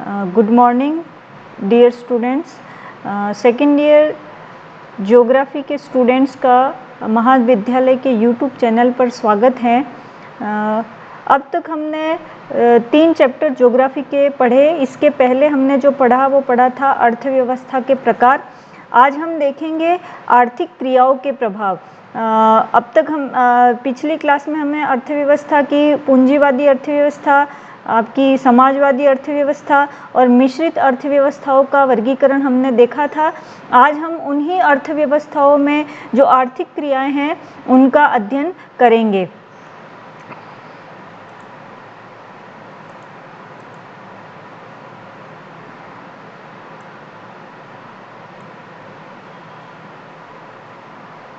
Good morning dear students. Second year geography के students का महाविद्यालय के यूट्यूब चैनल पर स्वागत है। अब तक हमने 3 चैप्टर ज्योग्राफी के पढ़े। इसके पहले हमने जो पढ़ा वो पढ़ा था अर्थव्यवस्था के प्रकार। आज हम देखेंगे आर्थिक क्रियाओं के प्रभाव। अब तक हम पिछली क्लास में हमें अर्थव्यवस्था की पूंजीवादी अर्थव्यवस्था, आपकी समाजवादी अर्थव्यवस्था और मिश्रित अर्थव्यवस्थाओं का वर्गीकरण हमने देखा था। आज हम उन्हीं अर्थव्यवस्थाओं में जो आर्थिक क्रियाएं हैं उनका अध्ययन करेंगे।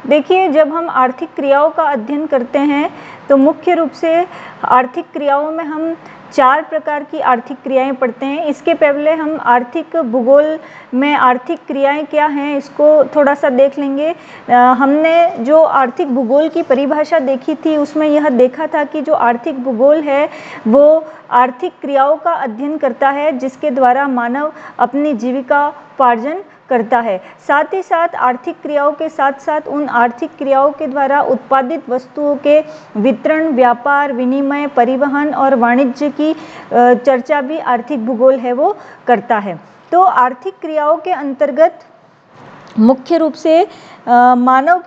देखिए, जब हम आर्थिक क्रियाओं का अध्ययन करते हैं तो मुख्य रूप से आर्थिक क्रियाओं में हम 4 प्रकार की आर्थिक क्रियाएं पढ़ते हैं। इसके पहले हम आर्थिक भूगोल में आर्थिक क्रियाएं क्या हैं इसको थोड़ा सा देख लेंगे। हमने जो आर्थिक भूगोल की परिभाषा देखी थी उसमें यह देखा था कि जो आर्थिक भूगोल है वो आर्थिक क्रियाओं का अध्ययन करता है जिसके द्वारा मानव अपनी जीविका उपार्जन करता है। साथ ही साथ आर्थिक क्रियाओं के साथ साथ उन आर्थिक क्रियाओं के द्वारा उत्पादित वस्तुओं के वितरण, व्यापार, विनिमय, परिवहन और वाणिज्य की चर्चा भी आर्थिक भूगोल है वो करता है। तो आर्थिक क्रियाओं के अंतर्गत मुख्य रूप से मानव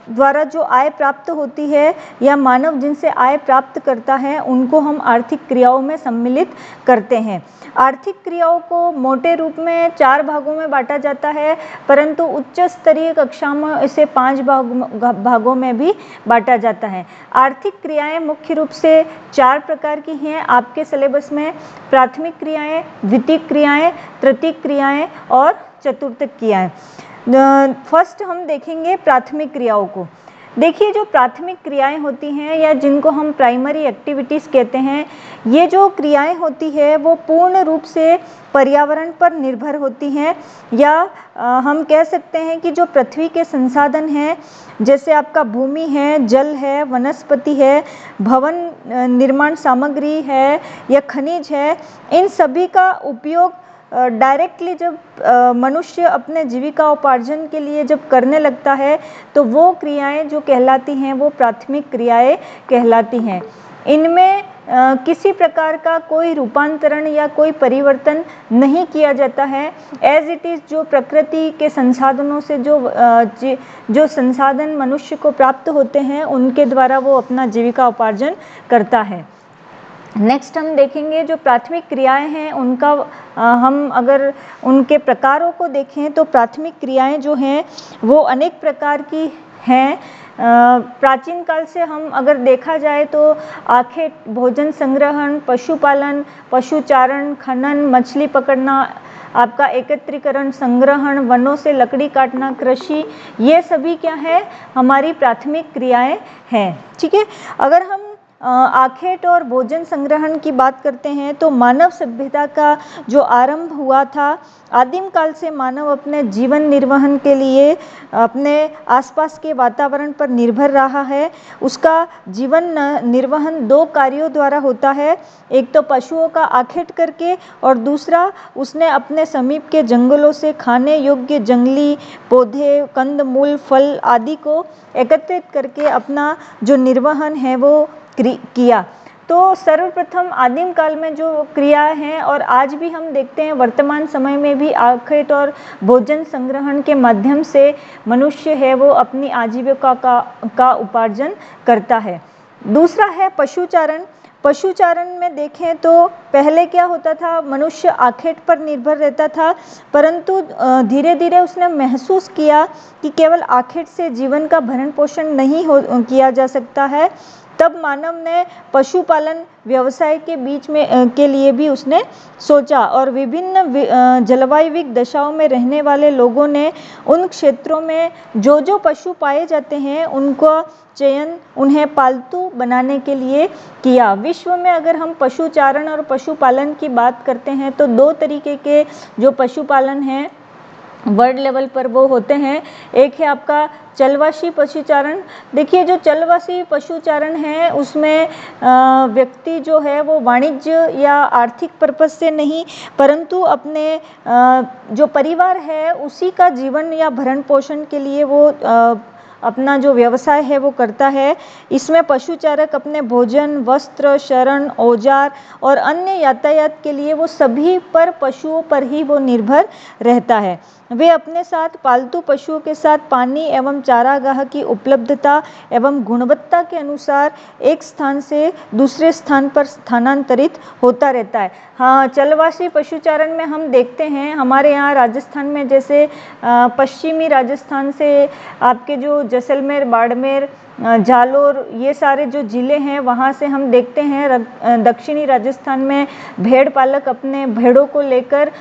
द्वारा जो आय प्राप्त होती है या मानव जिनसे आय प्राप्त करता है उनको हम आर्थिक क्रियाओं में सम्मिलित करते हैं। आर्थिक क्रियाओं को मोटे रूप में 4 भागों में बांटा जाता है, परंतु उच्च स्तरीय कक्षा में इसे 5 भागों में भी बांटा जाता है। आर्थिक क्रियाएं मुख्य रूप से 4 प्रकार की हैं आपके सिलेबस में: प्राथमिक क्रियाएं, द्वितीयक क्रियाएं, तृतीयक क्रियाएं और चतुर्थक क्रियाएं। फर्स्ट हम देखेंगे प्राथमिक क्रियाओं को। देखिए, जो प्राथमिक क्रियाएं होती हैं या जिनको हम प्राइमरी एक्टिविटीज़ कहते हैं, ये जो क्रियाएं होती है वो पूर्ण रूप से पर्यावरण पर निर्भर होती हैं, या हम कह सकते हैं कि जो पृथ्वी के संसाधन हैं जैसे आपका भूमि है, जल है, वनस्पति है, भवन निर्माण सामग्री है या खनिज है, इन सभी का उपयोग डायरेक्टली जब मनुष्य अपने जीविका उपार्जन के लिए जब करने लगता है तो वो क्रियाएं जो कहलाती हैं वो प्राथमिक क्रियाएं कहलाती हैं। इनमें किसी प्रकार का कोई रूपांतरण या कोई परिवर्तन नहीं किया जाता है। एज इट इज़ जो प्रकृति के संसाधनों से जो संसाधन मनुष्य को प्राप्त होते हैं उनके द्वारा वो अपना जीविका उपार्जन करता है। नेक्स्ट हम देखेंगे जो प्राथमिक क्रियाएं हैं उनका हम अगर उनके प्रकारों को देखें तो प्राथमिक क्रियाएं जो हैं वो अनेक प्रकार की हैं। प्राचीन काल से हम अगर देखा जाए तो आखेट, भोजन संग्रहण, पशुपालन, पशुचारण, खनन, मछली पकड़ना, आपका एकत्रीकरण, संग्रहण, वनों से लकड़ी काटना, कृषि, ये सभी क्या है हमारी प्राथमिक क्रियाएं हैं। ठीक है, अगर हम आखेट और भोजन संग्रहण की बात करते हैं तो मानव सभ्यता का जो आरंभ हुआ था, आदिम काल से मानव अपने जीवन निर्वहन के लिए अपने आसपास के वातावरण पर निर्भर रहा है। उसका जीवन निर्वहन 2 कार्यों द्वारा होता है, एक तो पशुओं का आखेट करके और दूसरा उसने अपने समीप के जंगलों से खाने योग्य जंगली पौधे, कंद मूल, फल आदि को एकत्रित करके अपना जो निर्वहन है वो किया। तो सर्वप्रथम आदिम काल में जो क्रियाएं हैं और आज भी हम देखते हैं वर्तमान समय में भी आखेट और भोजन संग्रहण के माध्यम से मनुष्य है वो अपनी आजीविका का उपार्जन करता है। दूसरा है पशुचारण। पशुचारण में देखें तो पहले क्या होता था, मनुष्य आखेट पर निर्भर रहता था, परंतु धीरे धीरे उसने महसूस किया कि केवल आखेट से जीवन का भरण पोषण नहीं किया जा सकता है। तब मानव ने पशुपालन व्यवसाय के बीच में के लिए भी उसने सोचा और विभिन्न जलवायु दशाओं में रहने वाले लोगों ने उन क्षेत्रों में जो पशु पाए जाते हैं उनका चयन उन्हें पालतू बनाने के लिए किया। विश्व में अगर हम पशुचारण और पशुपालन की बात करते हैं तो 2 तरीके के जो पशुपालन हैं वर्ल्ड लेवल पर वो होते हैं। एक है आपका चलवासी पशुचारण। देखिए जो चलवासी पशुचारण है उसमें व्यक्ति जो है वो वाणिज्य या आर्थिक पर्पस से नहीं, परंतु अपने जो परिवार है उसी का जीवन या भरण पोषण के लिए वो अपना जो व्यवसाय है वो करता है। इसमें पशुचारक अपने भोजन, वस्त्र, शरण, औजार और अन्य यातायात के लिए वो सभी पर पशुओं पर ही वो निर्भर रहता है। वे अपने साथ पालतू पशुओं के साथ पानी एवं चारागाह की उपलब्धता एवं गुणवत्ता के अनुसार एक स्थान से दूसरे स्थान पर स्थानांतरित होता रहता है। हाँ, चलवासी पशुचारण में हम देखते हैं हमारे यहाँ राजस्थान में, जैसे पश्चिमी राजस्थान से आपके जो जैसलमेर, बाड़मेर, जालोर, ये सारे जो ज़िले हैं वहाँ से हम देखते हैं दक्षिणी राजस्थान में भेड़ पालक अपने भेड़ों को लेकर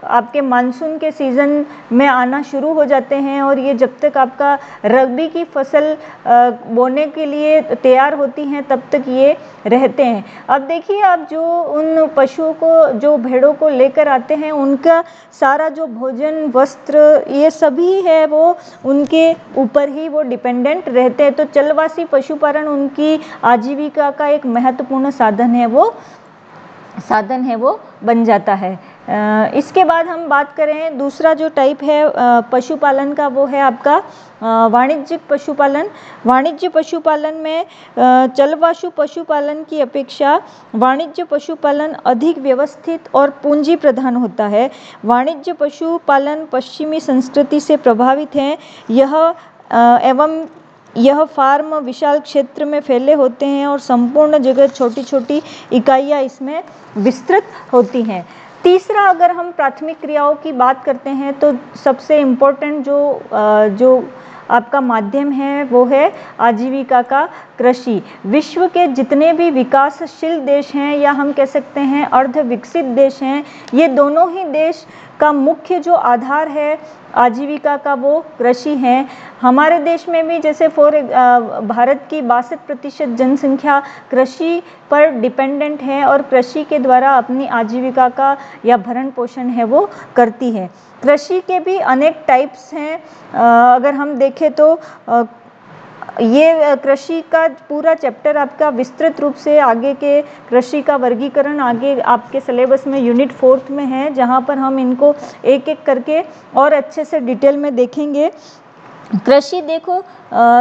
आपके मानसून के सीज़न में आना शुरू हो जाते हैं और ये जब तक आपका रबी की फसल बोने के लिए तैयार होती हैं तब तक ये रहते हैं। अब देखिए आप जो उन पशुओं को, जो भेड़ों को लेकर आते हैं, उनका सारा जो भोजन, वस्त्र, ये सभी है वो उनके ऊपर ही वो डिपेंडेंट रहते हैं। तो चलवासी पशुपालन उनकी आजीविका का एक महत्वपूर्ण साधन है वो बन जाता है। इसके बाद हम बात करें दूसरा जो टाइप है पशुपालन का, वो है आपका वाणिज्यिक पशुपालन। वाणिज्य पशुपालन में चलवासु पशुपालन की अपेक्षा वाणिज्य पशुपालन अधिक व्यवस्थित और पूंजी प्रधान होता है। वाणिज्य पशुपालन पश्चिमी संस्कृति से प्रभावित है। यह फार्म विशाल क्षेत्र में फैले होते हैं और संपूर्ण जगह छोटी छोटी इकाइयाँ इसमें विस्तृत होती हैं। तीसरा, अगर हम प्राथमिक क्रियाओं की बात करते हैं तो सबसे इम्पोर्टेंट जो आपका माध्यम है वो है आजीविका का कृषि। विश्व के जितने भी विकासशील देश हैं या हम कह सकते हैं अर्ध विकसित देश हैं, ये दोनों ही देश का मुख्य जो आधार है आजीविका का वो कृषि है। हमारे देश में भी जैसे भारत की 62% जनसंख्या कृषि पर डिपेंडेंट है और कृषि के द्वारा अपनी आजीविका का या भरण पोषण है वो करती है। कृषि के भी अनेक टाइप्स हैं। अगर हम देखें तो ये कृषि का पूरा चैप्टर आपका विस्तृत रूप से आगे के कृषि का वर्गीकरण आगे आपके सिलेबस में यूनिट 4 में है, जहाँ पर हम इनको एक एक करके और अच्छे से डिटेल में देखेंगे। कृषि देखो,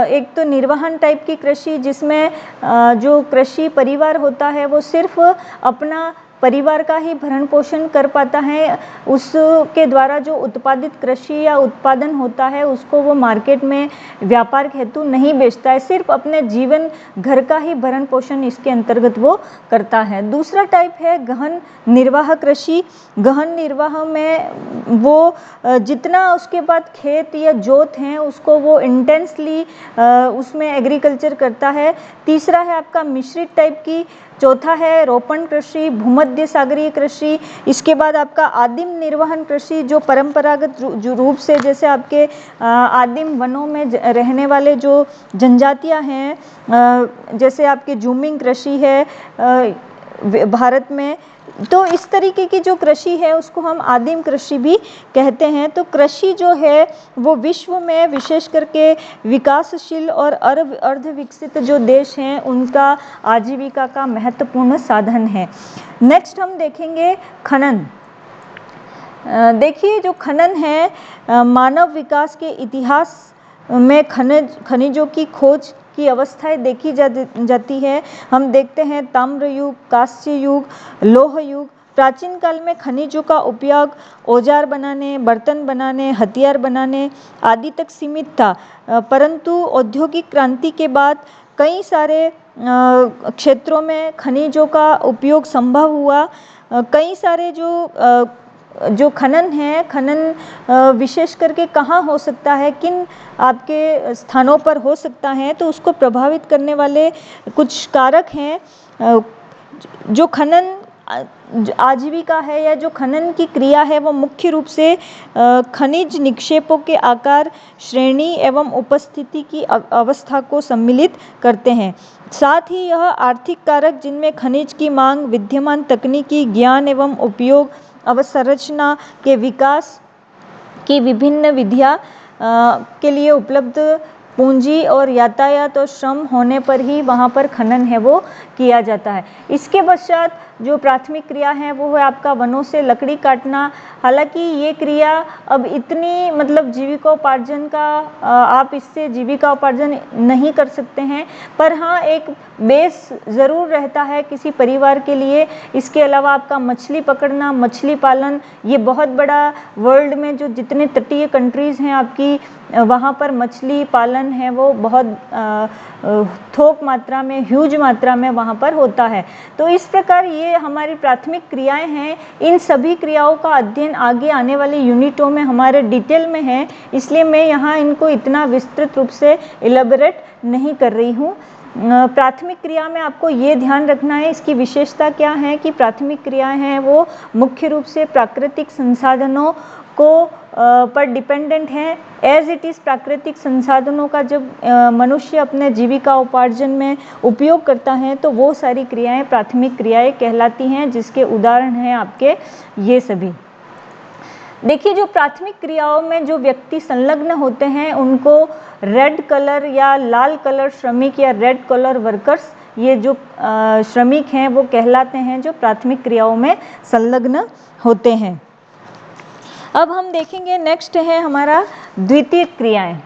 एक तो निर्वहन टाइप की कृषि, जिसमें जो कृषि परिवार होता है वो सिर्फ अपना परिवार का ही भरण पोषण कर पाता है। उसके द्वारा जो उत्पादित कृषि या उत्पादन होता है उसको वो मार्केट में व्यापार हेतु नहीं बेचता है, सिर्फ अपने जीवन घर का ही भरण पोषण इसके अंतर्गत वो करता है। दूसरा टाइप है गहन निर्वाह कृषि। गहन निर्वाह में वो जितना उसके बाद खेत या जोत हैं उसको वो इंटेंसली उसमें एग्रीकल्चर करता है। तीसरा है आपका मिश्रित टाइप की। चौथा है रोपण कृषि, भूमध्य सागरीय कृषि। इसके बाद आपका आदिम निर्वहन कृषि, जो परंपरागत रूप से जैसे आपके आदिम वनों में रहने वाले जो जनजातियां हैं, जैसे आपके जूमिंग कृषि है भारत में, तो इस तरीके की जो कृषि है उसको हम आदिम कृषि भी कहते हैं। तो कृषि जो है वो विश्व में विशेष करके विकासशील और अर्ध विकसित जो देश हैं उनका आजीविका का महत्वपूर्ण साधन है। नेक्स्ट हम देखेंगे खनन। देखिए जो खनन है मानव विकास के इतिहास में खनिजों की खोज की अवस्थाएं देखी जाती है। हम देखते हैं ताम्र युग, कांस्य युग, लौह युग। प्राचीन काल में खनिजों का उपयोग औजार बनाने, बर्तन बनाने, हथियार बनाने आदि तक सीमित था, परंतु औद्योगिक क्रांति के बाद कई सारे क्षेत्रों में खनिजों का उपयोग संभव हुआ। कई सारे जो खनन है, खनन विशेष करके कहाँ हो सकता है, किन आपके स्थानों पर हो सकता है, तो उसको प्रभावित करने वाले कुछ कारक हैं। जो खनन आजीविका है या जो खनन की क्रिया है वो मुख्य रूप से खनिज निक्षेपों के आकार, श्रेणी एवं उपस्थिति की अवस्था को सम्मिलित करते हैं। साथ ही यह आर्थिक कारक जिनमें खनिज की मांग, विद्यमान तकनीकी ज्ञान एवं उपयोग, अवसंरचना के विकास, की विभिन्न विधियाँ के लिए उपलब्ध पूंजी और यातायात और श्रम होने पर ही वहाँ पर खनन है वो किया जाता है। इसके पश्चात जो प्राथमिक क्रिया है वो है आपका वनों से लकड़ी काटना। हालांकि ये क्रिया अब इतनी मतलब जीविकोपार्जन का आप इससे जीविकोपार्जन नहीं कर सकते हैं, पर हाँ एक बेस ज़रूर रहता है किसी परिवार के लिए। इसके अलावा आपका मछली पकड़ना, मछली पालन, ये बहुत बड़ा वर्ल्ड में जो जितने तटीय कंट्रीज़ हैं आपकी, वहाँ पर मछली पालन है वो बहुत थोक मात्रा में, ह्यूज मात्रा में वहाँ पर होता है। तो इस प्रकार ये हमारी प्राथमिक क्रियाएं हैं। इन सभी क्रियाओं का अध्ययन आगे आने वाले यूनिटों में हमारे डिटेल में है, इसलिए मैं यहाँ इनको इतना विस्तृत रूप से इलेबोरेट नहीं कर रही हूँ। प्राथमिक क्रिया में आपको ये ध्यान रखना है, इसकी विशेषता क्या है कि प्राथमिक क्रियाएं हैं वो मुख्य रूप से प्राकृतिक संसाधनों को पर डिपेंडेंट हैं। एज इट इज़ प्राकृतिक संसाधनों का जब मनुष्य अपने जीविका उपार्जन में उपयोग करता है तो वो सारी क्रियाएं प्राथमिक क्रियाएं कहलाती हैं, जिसके उदाहरण हैं आपके ये सभी। देखिए, जो प्राथमिक क्रियाओं में जो व्यक्ति संलग्न होते हैं उनको रेड कलर या लाल कलर श्रमिक या रेड कलर वर्कर्स, ये जो श्रमिक हैं वो कहलाते हैं जो प्राथमिक क्रियाओं में संलग्न होते हैं। अब हम देखेंगे नेक्स्ट है हमारा द्वितीयक क्रियाएं।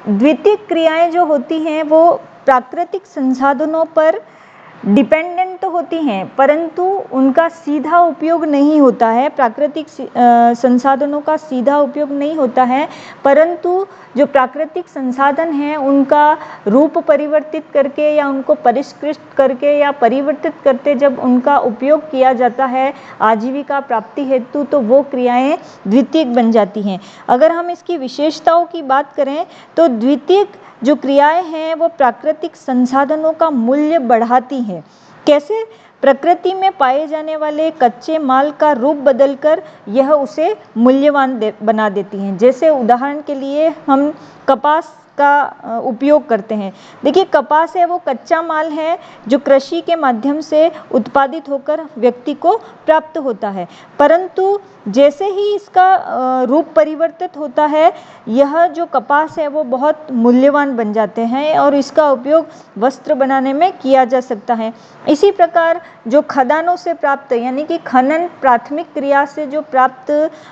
द्वितीयक क्रियाएं जो होती हैं वो प्राकृतिक संसाधनों पर डिपेंडेंट तो होती हैं, परंतु उनका सीधा उपयोग नहीं होता है। प्राकृतिक संसाधनों का सीधा उपयोग नहीं होता है, परंतु जो प्राकृतिक संसाधन हैं उनका रूप परिवर्तित करके या उनको परिष्कृत करके या परिवर्तित करते जब उनका उपयोग किया जाता है आजीविका प्राप्ति हेतु, तो वो क्रियाएं द्वितीयक बन जाती हैं। अगर हम इसकी विशेषताओं की बात करें तो द्वितीयक जो क्रियाएं हैं वो प्राकृतिक संसाधनों का मूल्य बढ़ाती हैं। कैसे? प्रकृति में पाए जाने वाले कच्चे माल का रूप बदलकर यह उसे मूल्यवान बना देती हैं। जैसे उदाहरण के लिए हम कपास का उपयोग करते हैं। देखिए, कपास है वो कच्चा माल है जो कृषि के माध्यम से उत्पादित होकर व्यक्ति को प्राप्त होता है, परंतु जैसे ही इसका रूप परिवर्तित होता है यह जो कपास है वो बहुत मूल्यवान बन जाते हैं और इसका उपयोग वस्त्र बनाने में किया जा सकता है। इसी प्रकार जो खदानों से प्राप्त यानी कि खनन प्राथमिक क्रिया से जो प्राप्त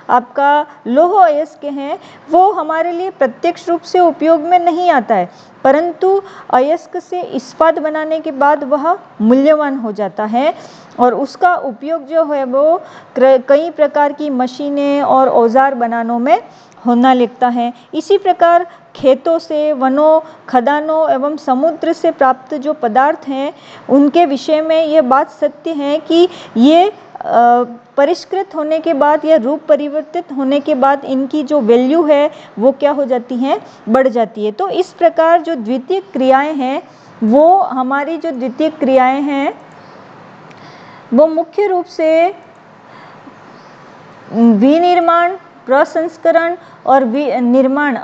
आपका लौह अयस्क हैं वो हमारे लिए प्रत्यक्ष रूप से उपयोग में नहीं आता है, परंतु अयस्क से इस्पात बनाने के बाद वह मूल्यवान हो जाता है और उसका उपयोग जो है वो कई प्रकार की मशीनें और औजार बनाने में होना लगता है। इसी प्रकार खेतों से, वनों, खदानों एवं समुद्र से प्राप्त जो पदार्थ हैं उनके विषय में ये बात सत्य है कि ये परिष्कृत होने के बाद या रूप परिवर्तित होने के बाद इनकी जो वैल्यू है वो क्या हो जाती है, बढ़ जाती है। तो इस प्रकार जो द्वितीयक क्रियाएं हैं वो हमारी जो द्वितीयक क्रियाएं हैं वो मुख्य रूप से विनिर्माण, प्रसंस्करण और निर्माण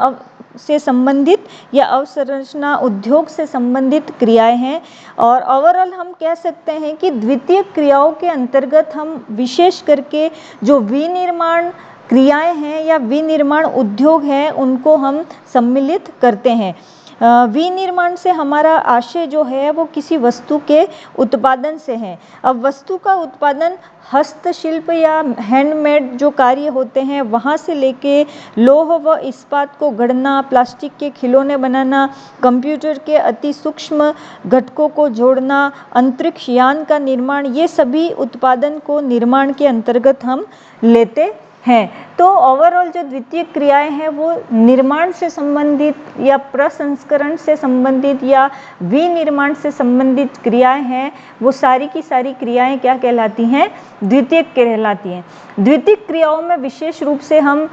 से संबंधित या अवसंरचना उद्योग से संबंधित क्रियाएं हैं। और ओवरऑल हम कह सकते हैं कि द्वितीयक क्रियाओं के अंतर्गत हम विशेष करके जो विनिर्माण क्रियाएं हैं या विनिर्माण उद्योग है उनको हम सम्मिलित करते हैं। विनिर्माण से हमारा आशय जो है वो किसी वस्तु के उत्पादन से है। अब वस्तु का उत्पादन हस्तशिल्प या हैंडमेड जो कार्य होते हैं वहाँ से लेके लौह व इस्पात को गढ़ना, प्लास्टिक के खिलौने बनाना, कंप्यूटर के अति सूक्ष्म घटकों को जोड़ना, अंतरिक्ष यान का निर्माण, ये सभी उत्पादन को निर्माण के अंतर्गत हम लेते हैं। तो ओवरऑल जो द्वितीयक क्रियाएं हैं वो निर्माण से संबंधित या प्रसंस्करण से संबंधित या विनिर्माण से संबंधित क्रियाएं हैं वो सारी की सारी क्रियाएं क्या कहलाती हैं, द्वितीयक कहलाती हैं। द्वितीयक क्रियाओं में विशेष रूप से हम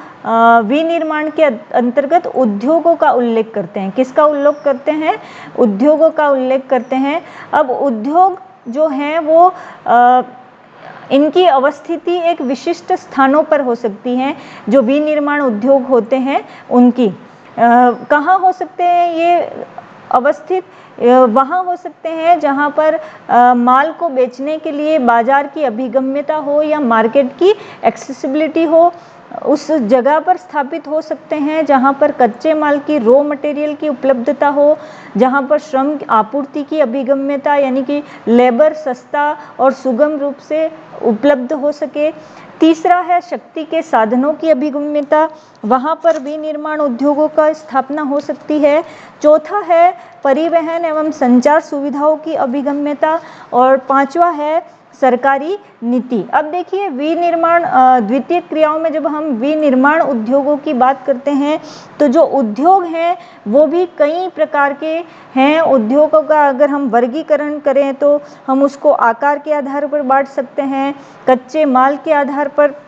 विनिर्माण के अंतर्गत उद्योगों का उल्लेख करते हैं। किसका उल्लेख करते हैं? उद्योगों का उल्लेख करते हैं। अब उद्योग जो हैं वो इनकी अवस्थिति एक विशिष्ट स्थानों पर हो सकती है। जो विनिर्माण उद्योग होते हैं उनकी कहाँ हो सकते हैं? ये अवस्थित वहाँ हो सकते हैं जहाँ पर माल को बेचने के लिए बाजार की अभिगम्यता हो या मार्केट की एक्सेसिबिलिटी हो, उस जगह पर स्थापित हो सकते हैं जहाँ पर कच्चे माल की रॉ मटेरियल की उपलब्धता हो, जहाँ पर श्रम आपूर्ति की अभिगम्यता यानी कि लेबर सस्ता और सुगम रूप से उपलब्ध हो सके। तीसरा है शक्ति के साधनों की अभिगम्यता, वहाँ पर विनिर्माण उद्योगों का स्थापना हो सकती है। चौथा है परिवहन एवं संचार सुविधाओं की अभिगम्यता और पांचवा है सरकारी नीति। अब देखिए विनिर्माण द्वितीय क्रियाओं में जब हम विनिर्माण उद्योगों की बात करते हैं तो जो उद्योग हैं वो भी कई प्रकार के हैं। उद्योगों का अगर हम वर्गीकरण करें तो हम उसको आकार के आधार पर बांट सकते हैं, कच्चे माल के आधार पर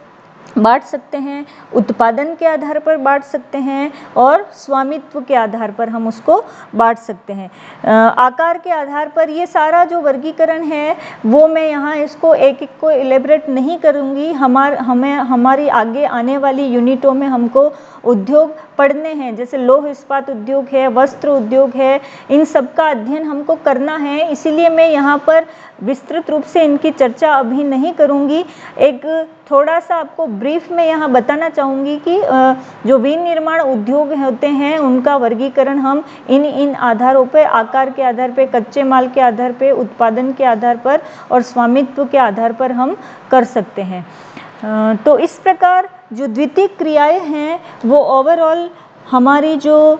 बांट सकते हैं, उत्पादन के आधार पर बांट सकते हैं और स्वामित्व के आधार पर हम उसको बांट सकते हैं। आकार के आधार पर ये सारा जो वर्गीकरण है वो मैं यहाँ इसको एक एक को इलेबरेट नहीं करूँगी। हमारी आगे आने वाली यूनिटों में हमको उद्योग पढ़ने हैं, जैसे लौह इस्पात उद्योग है, वस्त्र उद्योग है, इन सब का अध्ययन हमको करना है। इसीलिए मैं यहाँ पर विस्तृत रूप से इनकी चर्चा अभी नहीं करूँगी। एक थोड़ा सा आपको ब्रीफ में यहाँ बताना चाहूँगी कि जो विनिर्माण उद्योग होते हैं उनका वर्गीकरण हम इन आधारों पर, आकार के आधार पर, कच्चे माल के आधार पर, उत्पादन के आधार पर और स्वामित्व के आधार पर हम कर सकते हैं। तो इस प्रकार जो द्वितीय क्रियाएं हैं वो ओवरऑल हमारी जो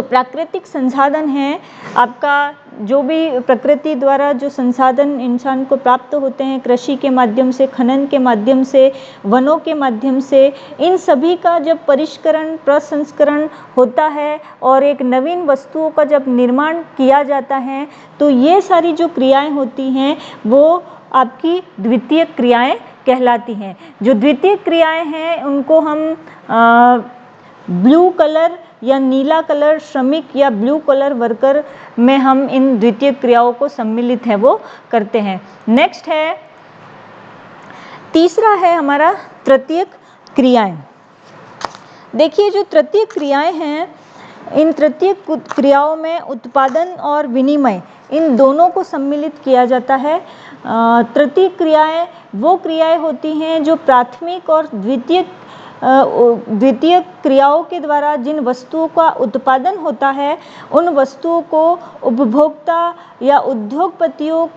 प्राकृतिक संसाधन हैं, आपका जो भी प्रकृति द्वारा जो संसाधन इंसान को प्राप्त होते हैं, कृषि के माध्यम से, खनन के माध्यम से, वनों के माध्यम से, इन सभी का जब परिष्करण, प्रसंस्करण होता है और एक नवीन वस्तुओं का जब निर्माण किया जाता है तो ये सारी जो क्रियाएं होती हैं वो आपकी द्वितीय क्रियाएं कहलाती हैं। जो द्वितीय क्रियाएं हैं उनको हम ब्लू कलर या नीला कलर श्रमिक या ब्लू कलर वर्कर में हम इन द्वितीय क्रियाओं को सम्मिलित है वो करते हैं। नेक्स्ट है, तीसरा है हमारा तृतीयक क्रियाएं। देखिए जो तृतीय क्रियाएं हैं, इन तृतीय क्रियाओं में उत्पादन और विनिमय इन दोनों को सम्मिलित किया जाता है। तृतीय क्रियाएं वो क्रियाएं होती हैं जो प्राथमिक और द्वितीय क्रियाओं के द्वारा जिन वस्तुओं का उत्पादन होता है उन वस्तुओं को उपभोक्ता या उद्योगपतियों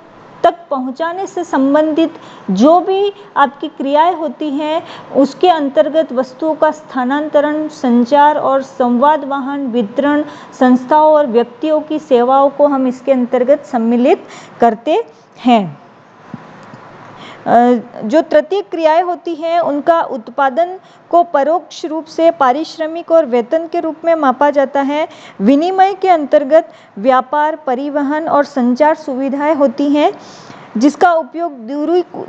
तक पहुंचाने से संबंधित जो भी आपकी क्रियाएं होती हैं उसके अंतर्गत वस्तुओं का स्थानांतरण, संचार और संवाद वाहन, वितरण, संस्थाओं और व्यक्तियों की सेवाओं को हम इसके अंतर्गत सम्मिलित करते हैं। जो तृतीय क्रियाएं होती हैं उनका उत्पादन को परोक्ष रूप से पारिश्रमिक और वेतन के रूप में मापा जाता है। विनिमय के अंतर्गत व्यापार, परिवहन और संचार सुविधाएं होती हैं जिसका उपयोग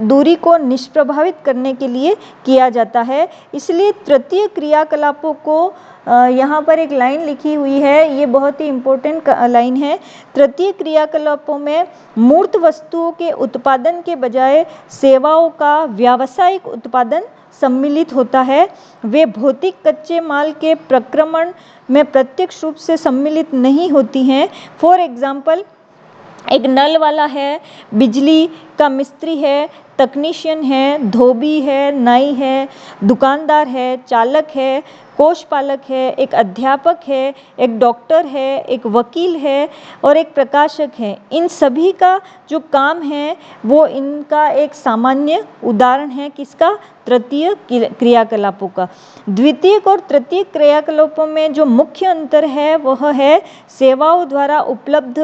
दूरी को निष्प्रभावित करने के लिए किया जाता है। इसलिए तृतीय क्रियाकलापों को यहाँ पर एक लाइन लिखी हुई है, ये बहुत ही इम्पोर्टेंट लाइन है। तृतीय क्रियाकलापों में मूर्त वस्तुओं के उत्पादन के बजाय सेवाओं का व्यावसायिक उत्पादन सम्मिलित होता है। वे भौतिक कच्चे माल के प्रक्रमण में प्रत्यक्ष रूप से सम्मिलित नहीं होती हैं। फॉर एग्जाम्पल, एक नल वाला है, बिजली का मिस्त्री है, तकनीशियन है, धोबी है, नाई है, दुकानदार है, चालक है, कोषपालक है, एक अध्यापक है, एक डॉक्टर है, एक वकील है और एक प्रकाशक है। इन सभी का जो काम है वो इनका एक सामान्य उदाहरण है किसका? तृतीय क्रियाकलापों का। द्वितीय और तृतीय क्रियाकलापों में जो मुख्य अंतर है वह है सेवाओं द्वारा उपलब्ध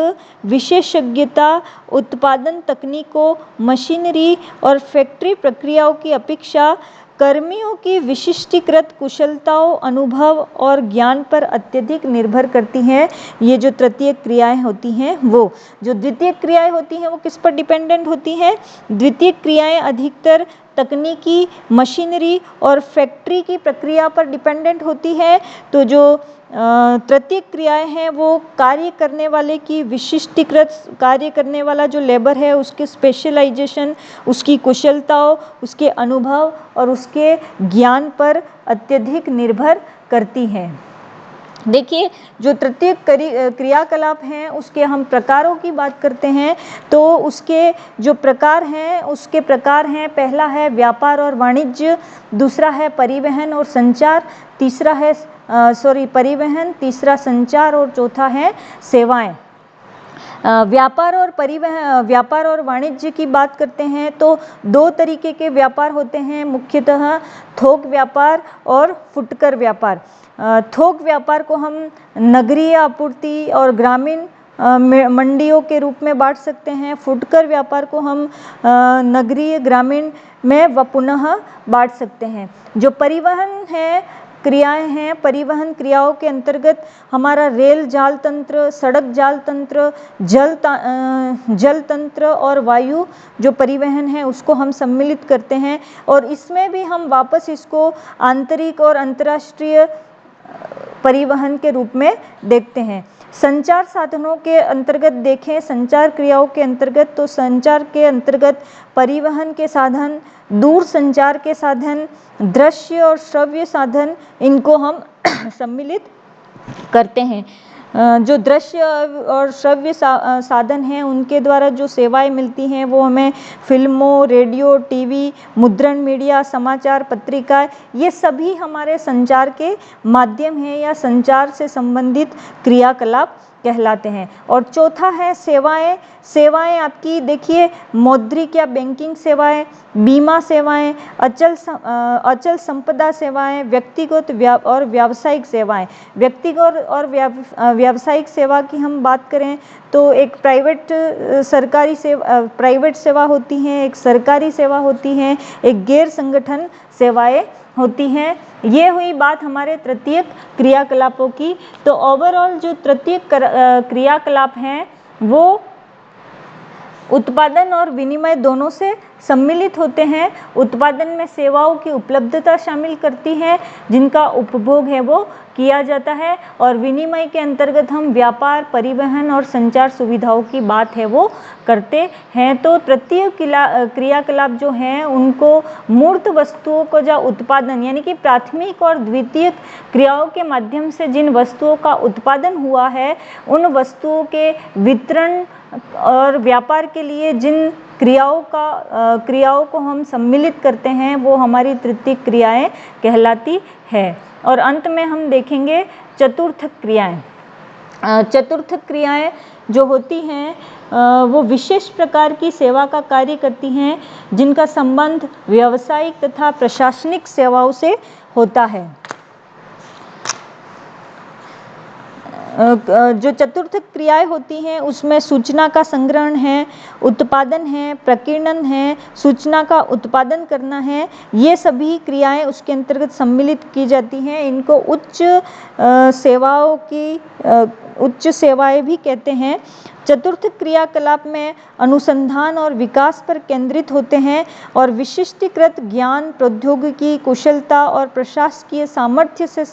विशेषज्ञता, उत्पादन तकनीकों, मशीनरी और फैक्ट्री प्रक्रियाओं की अपेक्षा कर्मियों की विशिष्टीकृत कुशलताओं, अनुभव और ज्ञान पर अत्यधिक निर्भर करती हैं। ये जो तृतीय क्रियाएं होती हैं वो, जो द्वितीय क्रियाएं होती हैं वो किस पर डिपेंडेंट होती हैं? द्वितीय क्रियाएं अधिकतर तकनीकी, मशीनरी और फैक्ट्री की प्रक्रिया पर डिपेंडेंट होती है। तो जो तृतीय क्रियाएं हैं वो कार्य करने वाले की विशिष्टीकृत, कार्य करने वाला जो लेबर है उसके स्पेशलाइजेशन, उसकी कुशलताओं, उसके अनुभव और उसके ज्ञान पर अत्यधिक निर्भर करती हैं। देखिए, जो तृतीयक क्रियाकलाप हैं उसके हम प्रकारों की बात करते हैं तो उसके जो प्रकार हैं उसके प्रकार हैं, पहला है व्यापार और वाणिज्य, दूसरा है परिवहन और संचार, तीसरा है परिवहन, तीसरा संचार और चौथा है सेवाएं। व्यापार और वाणिज्य की बात करते हैं तो दो तरीके के व्यापार होते हैं मुख्यतः, थोक व्यापार और फुटकर व्यापार। थोक व्यापार को हम नगरीय आपूर्ति और ग्रामीण मंडियों के रूप में बांट सकते हैं। फुटकर व्यापार को हम नगरीय, ग्रामीण में व पुनः बांट सकते हैं। जो परिवहन है क्रियाएं हैं, परिवहन क्रियाओं के अंतर्गत हमारा रेल जाल तंत्र, सड़क जाल तंत्र, जल तंत्र और वायु जो परिवहन है उसको हम सम्मिलित करते हैं और इसमें भी हम वापस इसको आंतरिक और अंतर्राष्ट्रीय परिवहन के रूप में देखते हैं। संचार साधनों के अंतर्गत देखें, संचार क्रियाओं के अंतर्गत तो संचार के अंतर्गत परिवहन के साधन, दूर संचार के साधन, दृश्य और श्रव्य साधन, इनको हम सम्मिलित करते हैं। जो दृश्य और श्रव्य साधन हैं उनके द्वारा जो सेवाएं मिलती हैं वो हमें फिल्मों, रेडियो, टीवी, मुद्रण मीडिया, समाचार पत्रिका, ये सभी हमारे संचार के माध्यम हैं या संचार से संबंधित क्रियाकलाप कहलाते हैं। और चौथा है सेवाएं। सेवाएं आपकी देखिए मौद्रिक या बैंकिंग सेवाएं, बीमा सेवाएं, अचल संपदा सेवाएं, व्यक्तिगत और व्यावसायिक सेवाएं। व्यक्तिगत और व्यावसायिक सेवा की हम बात करें तो एक प्राइवेट सेवा होती हैं, एक सरकारी सेवा होती हैं, एक गैर संगठन सेवाएं होती हैं। ये हुई बात हमारे तृतीयक क्रियाकलापों की। तो ओवरऑल जो तृतीयक क्रियाकलाप हैं वो उत्पादन और विनिमय दोनों से सम्मिलित होते हैं। उत्पादन में सेवाओं की उपलब्धता शामिल करती है जिनका उपभोग है वो किया जाता है और विनिमय के अंतर्गत हम व्यापार, परिवहन और संचार सुविधाओं की बात है वो करते हैं। तो तृतीय क्रियाकलाप जो हैं उनको मूर्त वस्तुओं को जो उत्पादन यानी कि प्राथमिक और द्वितीयक क्रियाओं के माध्यम से जिन वस्तुओं का उत्पादन हुआ है उन वस्तुओं के वितरण और व्यापार के लिए जिन क्रियाओं को हम सम्मिलित करते हैं वो हमारी तृतीयक क्रियाएं कहलाती है। और अंत में हम देखेंगे चतुर्थक क्रियाएं। चतुर्थक क्रियाएं जो होती हैं वो विशेष प्रकार की सेवा का कार्य करती हैं जिनका संबंध व्यावसायिक तथा प्रशासनिक सेवाओं से होता है। जो चतुर्थक क्रियाएं होती हैं उसमें सूचना का संग्रहण है, उत्पादन है, प्रकीर्णन है, सूचना का उत्पादन करना है, ये सभी क्रियाएं उसके अंतर्गत सम्मिलित की जाती हैं। इनको उच्च सेवाएं भी कहते हैं। चतुर्थ क्रियाकलाप में अनुसंधान और विकास पर केंद्रित होते हैं और विशिष्टीकृत ज्ञान, प्रौद्योगिकी, कुशलता और प्रशासकीय सामर्थ्य से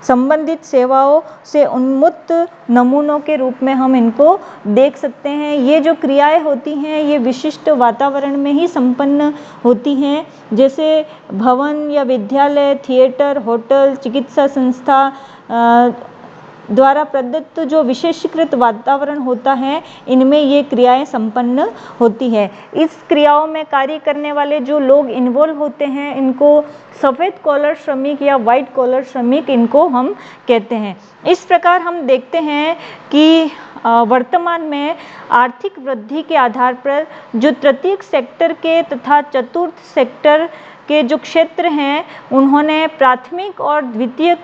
संबंधित सेवाओं से उन्मुक्त नमूनों के रूप में हम इनको देख सकते हैं। ये जो क्रियाएं होती हैं ये विशिष्ट वातावरण में ही संपन्न होती हैं, जैसे भवन या विद्यालय, थिएटर, होटल, चिकित्सा संस्था द्वारा प्रदत्त जो विशेषीकृत वातावरण होता है इनमें ये क्रियाएं संपन्न होती है। इस क्रियाओं में कार्य करने वाले जो लोग इन्वॉल्व होते हैं इनको सफ़ेद कॉलर श्रमिक या वाइट कॉलर श्रमिक इनको हम कहते हैं। इस प्रकार हम देखते हैं कि वर्तमान में आर्थिक वृद्धि के आधार पर जो तृतीयक सेक्टर के तथा चतुर्थ सेक्टर के जो क्षेत्र हैं उन्होंने प्राथमिक और द्वितीयक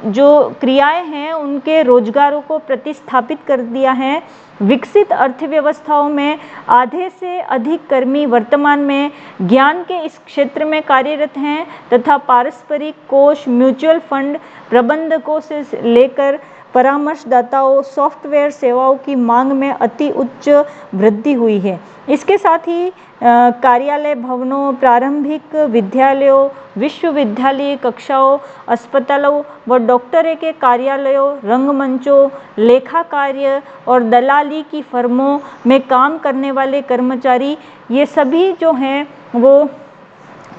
जो क्रियाएं हैं उनके रोजगारों को प्रतिस्थापित कर दिया है। विकसित अर्थव्यवस्थाओं में आधे से अधिक कर्मी वर्तमान में ज्ञान के इस क्षेत्र में कार्यरत हैं तथा पारस्परिक कोष, म्यूचुअल फंड प्रबंधकों से लेकर परामर्शदाताओं, सॉफ्टवेयर सेवाओं की मांग में अति उच्च वृद्धि हुई है। इसके साथ ही कार्यालय भवनों, प्रारंभिक विद्यालयों, विश्वविद्यालय कक्षाओं, अस्पतालों व डॉक्टरी के कार्यालयों, रंगमंचों, लेखा कार्य और दलाली की फर्मों में काम करने वाले कर्मचारी, ये सभी जो हैं वो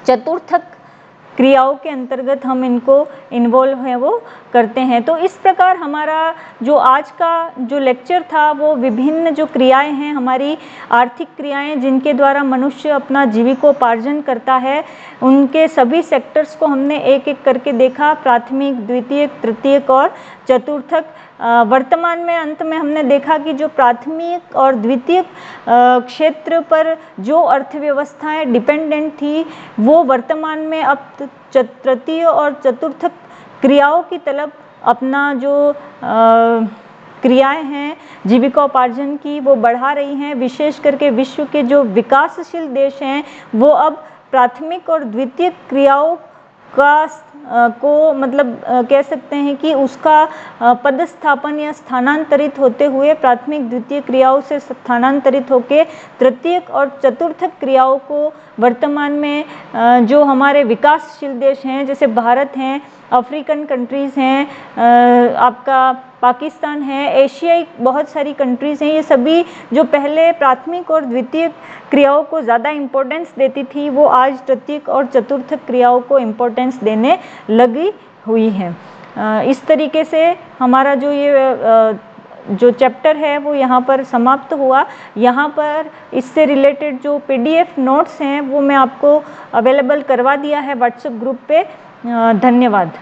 चतुर्थक क्रियाओं के अंतर्गत हम इनको इन्वॉल्व है वो करते हैं। तो इस प्रकार हमारा जो आज का जो लेक्चर था वो विभिन्न जो क्रियाएं हैं, हमारी आर्थिक क्रियाएं जिनके द्वारा मनुष्य अपना जीविकोपार्जन करता है, उनके सभी सेक्टर्स को हमने एक एक करके देखा, प्राथमिक, द्वितीयक, तृतीयक और चतुर्थक। वर्तमान में अंत में हमने देखा कि जो प्राथमिक और द्वितीयक क्षेत्र पर जो अर्थव्यवस्थाएं डिपेंडेंट थी वो वर्तमान में अब तृतीय और चतुर्थक क्रियाओं की तरफ अपना जो क्रियाएं हैं जीविकोपार्जन की वो बढ़ा रही हैं। विशेष करके विश्व के जो विकासशील देश हैं वो अब प्राथमिक और द्वितीयक क्रियाओं को मतलब कह सकते हैं कि उसका पदस्थापन या स्थानांतरित होते हुए प्राथमिक द्वितीय क्रियाओं से स्थानांतरित होकर तृतीयक और चतुर्थक क्रियाओं को वर्तमान में जो हमारे विकासशील देश हैं जैसे भारत हैं, अफ्रीकन कंट्रीज़ हैं, आपका पाकिस्तान है, एशियाई बहुत सारी कंट्रीज़ हैं, ये सभी जो पहले प्राथमिक और द्वितीयक क्रियाओं को ज़्यादा इम्पोर्टेंस देती थी वो आज तृतीयक और चतुर्थक क्रियाओं को इम्पोर्टेंस देने लगी हुई है। इस तरीके से हमारा जो ये जो चैप्टर है वो यहाँ पर समाप्त हुआ। यहाँ पर इससे रिलेटेड जो PDF नोट्स हैं वो मैं आपको अवेलेबल करवा दिया है व्हाट्सएप ग्रुप पे। धन्यवाद।